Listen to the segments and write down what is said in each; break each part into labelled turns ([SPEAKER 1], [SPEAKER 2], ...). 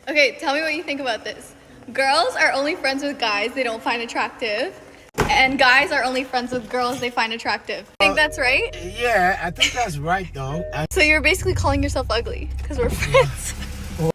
[SPEAKER 1] Okay, tell me what you think about this. Girls are only friends with guys they don't find attractive, and guys are only friends with girls they find attractive. Think that's right?
[SPEAKER 2] Yeah, I think that's right though.
[SPEAKER 1] So you're basically calling yourself ugly because we're friends.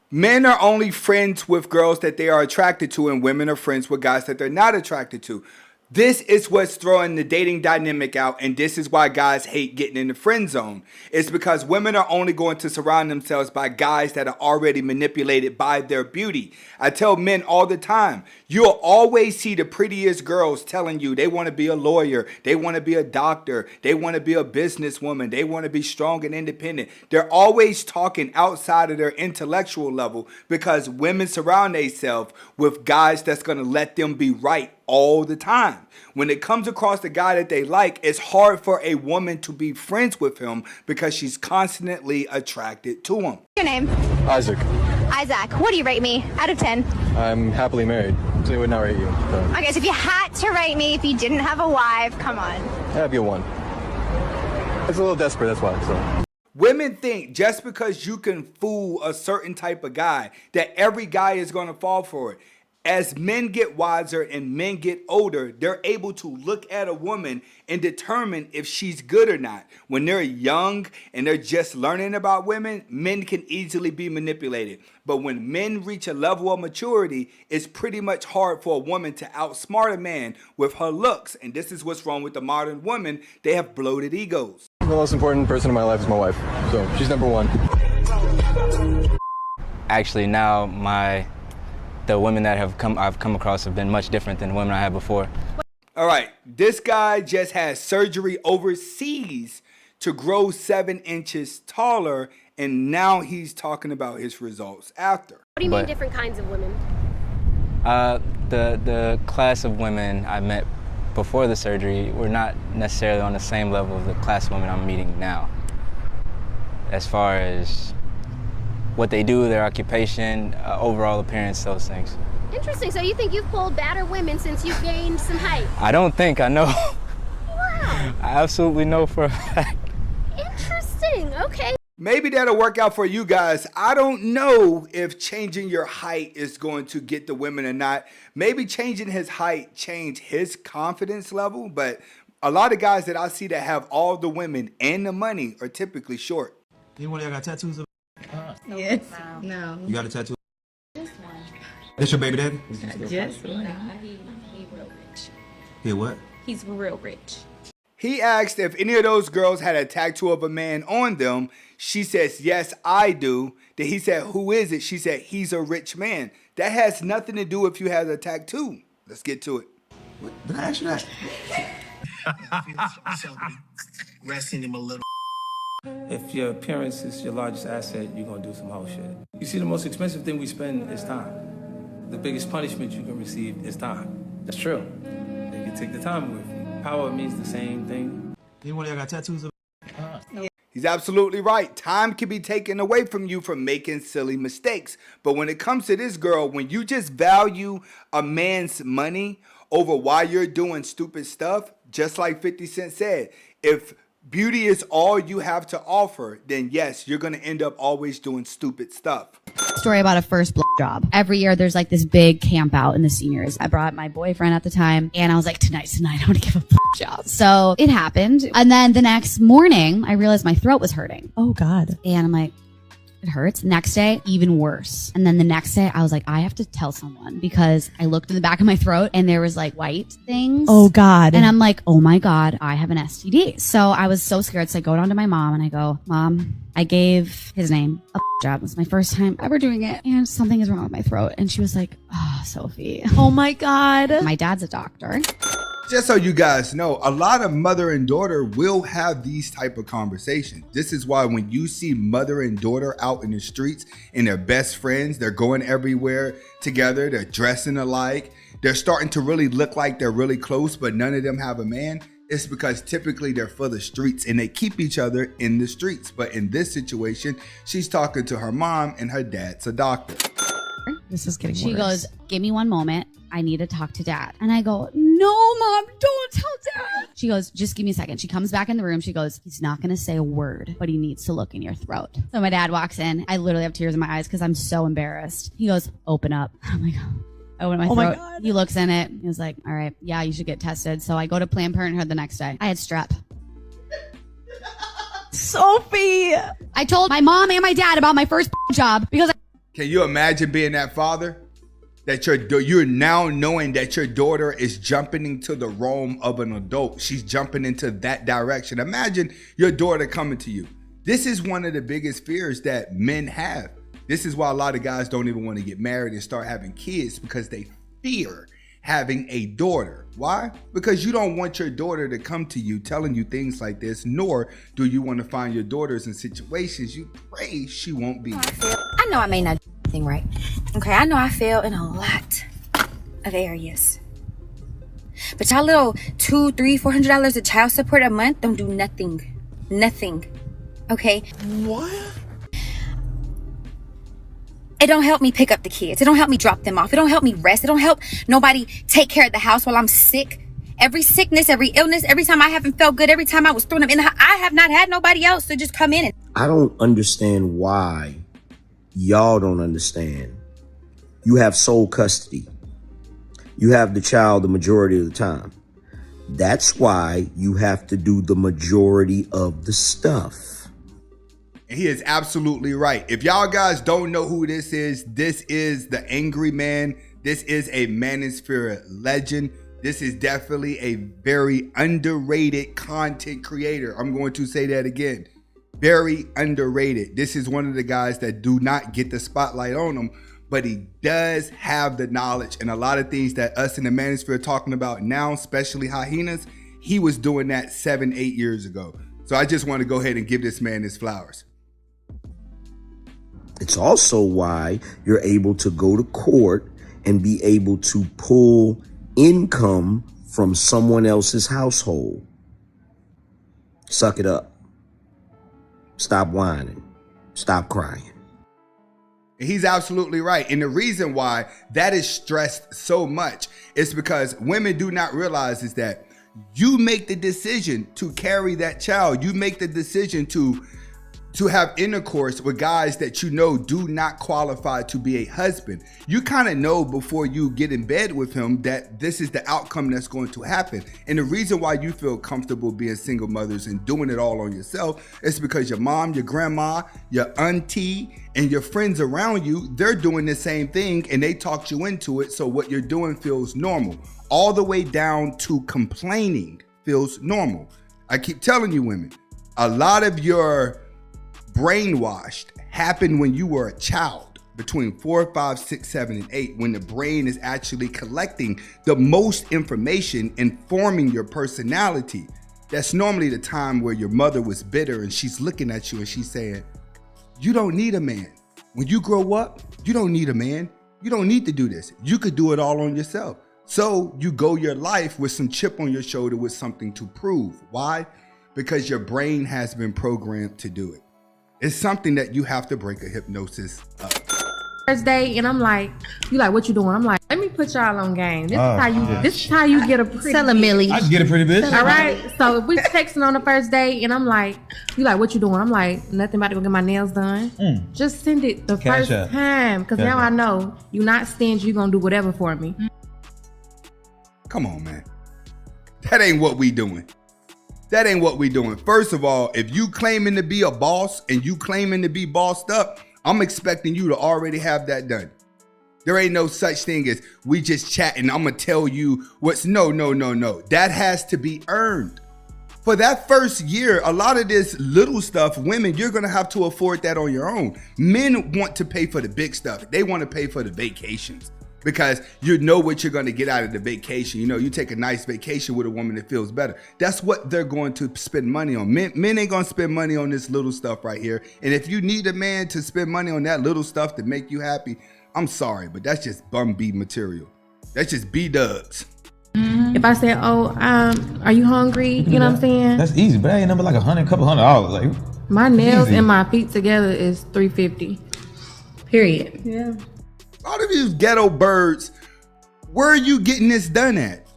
[SPEAKER 3] Men are only friends with girls that they are attracted to, and women are friends with guys that they're not attracted to. This is what's throwing the dating dynamic out, and this is why guys hate getting in the friend zone. It's because women are only going to surround themselves by guys that are already manipulated by their beauty. I tell men all the time, you'll always see the prettiest girls telling you they want to be a lawyer, they want to be a doctor, they want to be a businesswoman, they want to be strong and independent. They're always talking outside of their intellectual level because women surround themselves with guys that's going to let them be right all the time. When it comes across the guy that they like, it's hard for a woman to be friends with him because she's constantly attracted to him.
[SPEAKER 4] Your name?
[SPEAKER 5] Isaac.
[SPEAKER 4] Isaac. What do you rate me out of 10?
[SPEAKER 5] I'm happily married, so I would not rate you. So.
[SPEAKER 4] Okay, so if you had to rate me, if you didn't have a wife, come on.
[SPEAKER 5] I'd be a 1. It's a little desperate, that's why. So.
[SPEAKER 3] Women think just because you can fool a certain type of guy that every guy is going to fall for it. As men get wiser and men get older, they're able to look at a woman and determine if she's good or not. When they're young and they're just learning about women, men can easily be manipulated. But when men reach a level of maturity, it's pretty much hard for a woman to outsmart a man with her looks. And this is what's wrong with the modern woman. They have bloated egos.
[SPEAKER 5] The most important person in my life is my wife, so she's number 1.
[SPEAKER 6] Actually, now the women that I've come across have been much different than the women I had before.
[SPEAKER 3] All right, this guy just had surgery overseas to grow 7 inches taller, and now he's talking about his results after.
[SPEAKER 7] What do you mean different kinds of women?
[SPEAKER 6] The class of women I met before the surgery were not necessarily on the same level of the class of women I'm meeting now. As far as what they do, their occupation, overall appearance, those things.
[SPEAKER 7] Interesting. So you think you've pulled badder women since you've gained some height?
[SPEAKER 6] I don't think, I know.
[SPEAKER 7] Wow.
[SPEAKER 6] I absolutely know for a fact.
[SPEAKER 7] Interesting. Okay.
[SPEAKER 3] Maybe that'll work out for you guys. I don't know if changing your height is going to get the women or not. Maybe changing his height change his confidence level, but a lot of guys that I see that have all the women and the money are typically short.
[SPEAKER 2] Anyone of y'all got tattoos?
[SPEAKER 8] Yes. No.
[SPEAKER 2] You got a tattoo?
[SPEAKER 8] Just one.
[SPEAKER 2] This your baby daddy?
[SPEAKER 8] Just one.
[SPEAKER 7] He real rich.
[SPEAKER 2] Yeah, what?
[SPEAKER 8] He's real rich.
[SPEAKER 3] He asked if any of those girls had a tattoo of a man on them. She says, yes, I do. Then he said, who is it? She said, he's a rich man. That has nothing to do if you have a tattoo. Let's get to it.
[SPEAKER 2] What? Did I ask you that? Resting him a little.
[SPEAKER 9] If your appearance is your largest asset, you're gonna do some whole shit. You see, the most expensive thing we spend is time. The biggest punishment you can receive is time. That's true. You can take the time with you. Power means the same thing.
[SPEAKER 2] Anyone of y'all got tattoos?
[SPEAKER 3] He's absolutely right. Time can be taken away from you for making silly mistakes. But when it comes to this girl, when you just value a man's money over why you're doing stupid stuff, just like 50 Cent said, if beauty is all you have to offer, then yes, you're going to end up always doing stupid stuff.
[SPEAKER 10] Story about a first job. Every year there's like this big camp out in the seniors. I brought my boyfriend at the time and I was like, tonight's the night I want to give a job. So it happened. And then the next morning I realized my throat was hurting.
[SPEAKER 8] Oh God.
[SPEAKER 10] And I'm like, it hurts. Next day, even worse. And then the next day, I was like, I have to tell someone because I looked in the back of my throat and there was like white things.
[SPEAKER 8] Oh God.
[SPEAKER 10] And I'm like, oh my God, I have an STD. So I was so scared. So I go down to my mom and I go, Mom, I gave his name a job. It was my first time ever doing it. And something is wrong with my throat. And she was like, oh, Sophie.
[SPEAKER 8] Oh my God.
[SPEAKER 10] My dad's a doctor.
[SPEAKER 3] Just so you guys know, a lot of mother and daughter will have these type of conversations. This is why when you see mother and daughter out in the streets and they're best friends, they're going everywhere together, they're dressing alike, they're starting to really look like they're really close, but none of them have a man. It's because typically they're for the streets and they keep each other in the streets. But in this situation, she's talking to her mom and her dad's a doctor.
[SPEAKER 8] This is getting worse.
[SPEAKER 10] She goes, give me one moment. I need to talk to dad. And I go, no, Mom, don't tell Dad. She goes, just give me a second. She comes back in the room. She goes, he's not going to say a word, but he needs to look in your throat. So my dad walks in. I literally have tears in my eyes because I'm so embarrassed. He goes, open up. I'm like, I open my throat.
[SPEAKER 8] My God.
[SPEAKER 10] He looks in it. He was like, all right, yeah, you should get tested. So I go to Planned Parenthood the next day. I had strep.
[SPEAKER 8] Sophie.
[SPEAKER 10] I told my mom and my dad about my first job because
[SPEAKER 3] Can you imagine being that father? That you're now knowing that your daughter is jumping into the realm of an adult. She's jumping into that direction. Imagine your daughter coming to you. This is one of the biggest fears that men have. This is why a lot of guys don't even want to get married and start having kids, because they fear having a daughter. Why? Because you don't want your daughter to come to you telling you things like this, nor do you want to find your daughters in situations you pray she won't be.
[SPEAKER 4] I know I may not do anything right. Okay, I know I fail in a lot of areas. But y'all little $200, $300, $400 of child support a month don't do nothing. Nothing. Okay?
[SPEAKER 2] What?
[SPEAKER 4] It don't help me pick up the kids. It don't help me drop them off. It don't help me rest. It don't help nobody take care of the house while I'm sick. Every sickness, every illness, every time I haven't felt good, every time I was thrown up in the house, I have not had nobody else to just come in and...
[SPEAKER 11] I don't understand why y'all don't understand. You have sole custody. You have the child the majority of the time. That's why you have to do the majority of the stuff.
[SPEAKER 3] He is absolutely right. If y'all guys don't know who this is the Angry Man. This is a manosphere legend. This is definitely a very underrated content creator. I'm going to say that again. Very underrated. This is one of the guys that do not get the spotlight on him, but he does have the knowledge, and a lot of things that us in the manosphere are talking about now, especially hyenas, he was doing that 7-8 years ago. So I just want to go ahead and give this man his flowers.
[SPEAKER 11] It's also why you're able to go to court and be able to pull income from someone else's household. Suck it up. Stop whining. Stop crying.
[SPEAKER 3] He's absolutely right. And the reason why that is stressed so much is because women do not realize is that you make the decision to carry that child. You make the decision to have intercourse with guys that you know do not qualify to be a husband. You kind of know before you get in bed with him that this is the outcome that's going to happen. And the reason why you feel comfortable being single mothers and doing it all on yourself is because your mom, your grandma, your auntie, and your friends around you, they're doing the same thing and they talked you into it. So what you're doing feels normal. All the way down to complaining feels normal. I keep telling you women, a lot of your brainwashed happened when you were a child, between 4, 5, 6, 7, and 8, when the brain is actually collecting the most information and forming your personality. That's normally the time where your mother was bitter and she's looking at you and she's saying, you don't need a man. When you grow up, you don't need a man. You don't need to do this. You could do it all on yourself. So you go your life with some chip on your shoulder with something to prove. Why? Because your brain has been programmed to do it. It's something that you have to break a hypnosis up.
[SPEAKER 12] First day, and I'm like, you like, what you doing? I'm like, let me put y'all on game. This is how you get a pretty
[SPEAKER 5] Sell a milli. I can get a pretty bitch.
[SPEAKER 12] All right. So if we texting on the first day, and I'm like, you like, what you doing? I'm like, nothing, about to go get my nails done. Just send it the
[SPEAKER 5] Cash
[SPEAKER 12] first
[SPEAKER 5] app.
[SPEAKER 12] time, because now I know you're not stingy. You're gonna do whatever for me.
[SPEAKER 3] Come on, man. That ain't what we doing. That ain't what we doing. First of all, if you claiming to be a boss and you claiming to be bossed up, I'm expecting you to already have that done. There ain't no such thing as we just chatting. I'm gonna tell you what's no. That has to be earned. For that first year, a lot of this little stuff, women, you're gonna have to afford that on your own. Men want to pay for the big stuff. They want to pay for the vacations, because you know what you're going to get out of the vacation. You know, you take a nice vacation with a woman that feels better. That's what they're going to spend money on. Men ain't going to spend money on this little stuff right here. And if you need a man to spend money on that little stuff to make you happy, I'm sorry, but that's just bum B material. That's just B-dubs.
[SPEAKER 12] If I say, oh, are you hungry? You know what I'm saying?
[SPEAKER 5] That's easy, but that ain't number like couple $100. Like,
[SPEAKER 12] my nails
[SPEAKER 5] easy.
[SPEAKER 12] and my feet together is $350. Period. Yeah.
[SPEAKER 3] A lot of you ghetto birds, where are you getting this done at?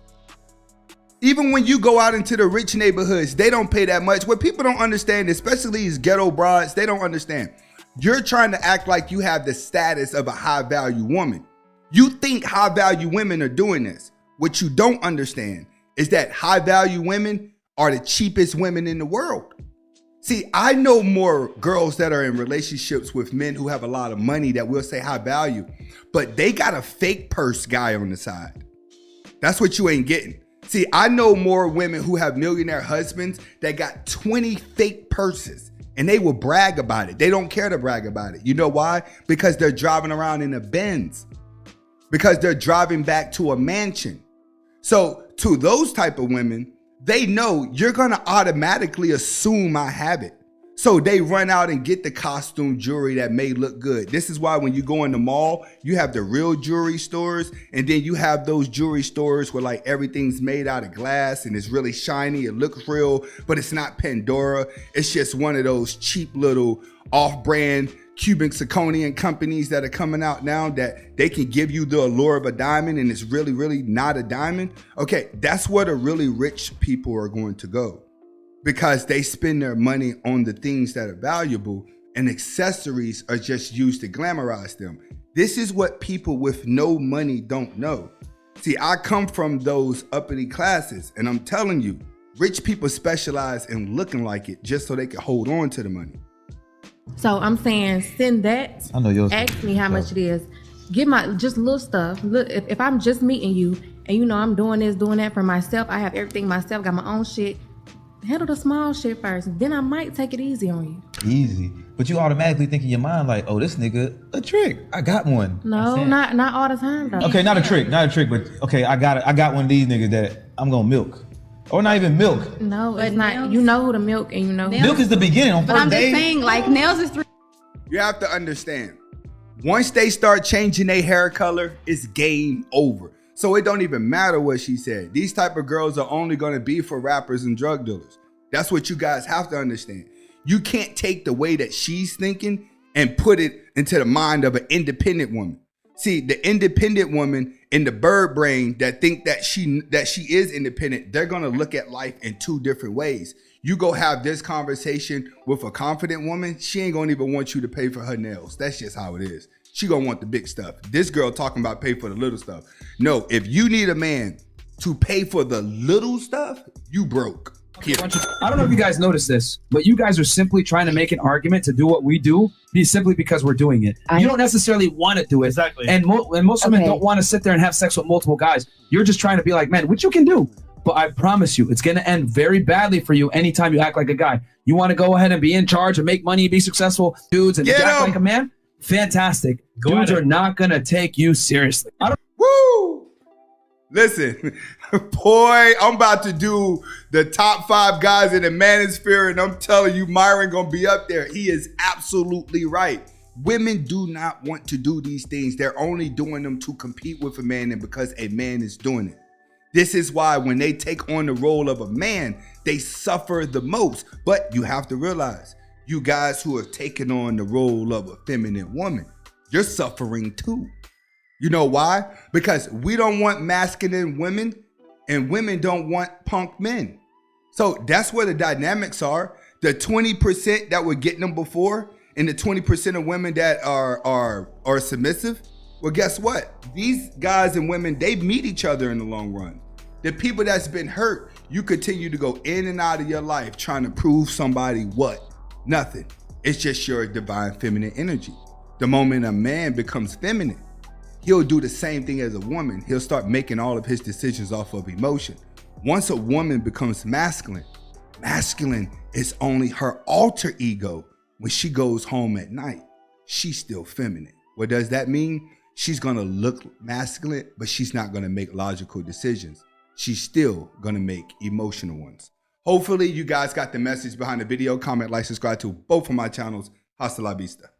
[SPEAKER 3] Even when you go out into the rich neighborhoods, they don't pay that much. What people don't understand, especially these ghetto broads, they don't understand. You're trying to act like you have the status of a high value woman. You think high value women are doing this. What you don't understand is that high value women are the cheapest women in the world. See, I know more girls that are in relationships with men who have a lot of money that will say high value, but they got a fake purse guy on the side. That's what you ain't getting. See, I know more women who have millionaire husbands that got 20 fake purses and they will brag about it. They don't care to brag about it. You know why? Because they're driving around in a Benz. Because they're driving back to a mansion. So to those type of women, they know you're going to automatically assume I have it. So they run out and get the costume jewelry that may look good. This is why when you go in the mall, you have the real jewelry stores, and then you have those jewelry stores where like everything's made out of glass and it's really shiny. It looks real, but it's not Pandora. It's just one of those cheap little off-brand Cuban zirconian companies that are coming out now that they can give you the allure of a diamond and it's really, really not a diamond. Okay, that's where the really rich people are going to go, because they spend their money on the things that are valuable and accessories are just used to glamorize them. This is what people with no money don't know. See, I come from those uppity classes, and I'm telling you, rich people specialize in looking like it just so they can hold on to the money.
[SPEAKER 12] So I'm saying send that.
[SPEAKER 13] I know yours.
[SPEAKER 12] Ask me how much it is. Get my just little stuff. Look, if I'm just meeting you and you know I'm doing this, doing that for myself, I have everything myself, got my own shit. Handle the small shit first. Then I might take it easy on you.
[SPEAKER 13] Easy. But you automatically think in your mind like, oh, this nigga a trick. I got one.
[SPEAKER 12] No, not all the time though.
[SPEAKER 13] Okay, not a trick, but okay, I got one of these niggas that I'm gonna milk. Or not even milk.
[SPEAKER 12] No, it's not. You know who to milk and you know who.
[SPEAKER 13] Milk is the beginning on
[SPEAKER 8] But
[SPEAKER 13] first
[SPEAKER 8] I'm just
[SPEAKER 13] date.
[SPEAKER 8] saying, like, nails is 3.
[SPEAKER 3] You have to understand, once they start changing their hair color, it's game over. So it don't even matter what she said. These type of girls are only going to be for rappers and drug dealers. That's what you guys have to understand. You can't take the way that she's thinking and put it into the mind of an independent woman. See, the independent woman in the bird brain that think that she is independent, they're going to look at life in two different ways. You go have this conversation with a confident woman, she ain't going to even want you to pay for her nails. That's just how it is. She going to want the big stuff. This girl talking about pay for the little stuff. No, if you need a man to pay for the little stuff, you broke.
[SPEAKER 14] I don't know if you guys noticed this, but you guys are simply trying to make an argument to do what we do simply because we're doing it. You don't necessarily want to do it. Exactly. And most women don't want to sit there and have sex with multiple guys. You're just trying to be like, man, what you can do. But I promise you, it's going to end very badly for you anytime you act like a guy. You want to go ahead and be in charge and make money, be successful, dudes, and act like a man? Fantastic. Dudes are not going to take you seriously.
[SPEAKER 3] Woo! Listen, boy, I'm about to do the top 5 guys in the manosphere, and I'm telling you, Myron gonna be up there. He is absolutely right. Women do not want to do these things. They're only doing them to compete with a man and because a man is doing it. This is why when they take on the role of a man, they suffer the most. But you have to realize, you guys who have taken on the role of a feminine woman, you're suffering too. You know why? Because we don't want masculine women and women don't want punk men. So that's where the dynamics are. The 20% that were getting them before and the 20% of women that are submissive. Well, guess what? These guys and women, they meet each other in the long run. The people that's been hurt, you continue to go in and out of your life trying to prove somebody what? Nothing. It's just your divine feminine energy. The moment a man becomes feminine, he'll do the same thing as a woman. He'll start making all of his decisions off of emotion. Once a woman becomes masculine, masculine is only her alter ego. When she goes home at night, she's still feminine. What does that mean? She's gonna look masculine, but she's not gonna make logical decisions. She's still gonna make emotional ones. Hopefully you guys got the message behind the video. Comment, like, subscribe to both of my channels. Hasta la vista.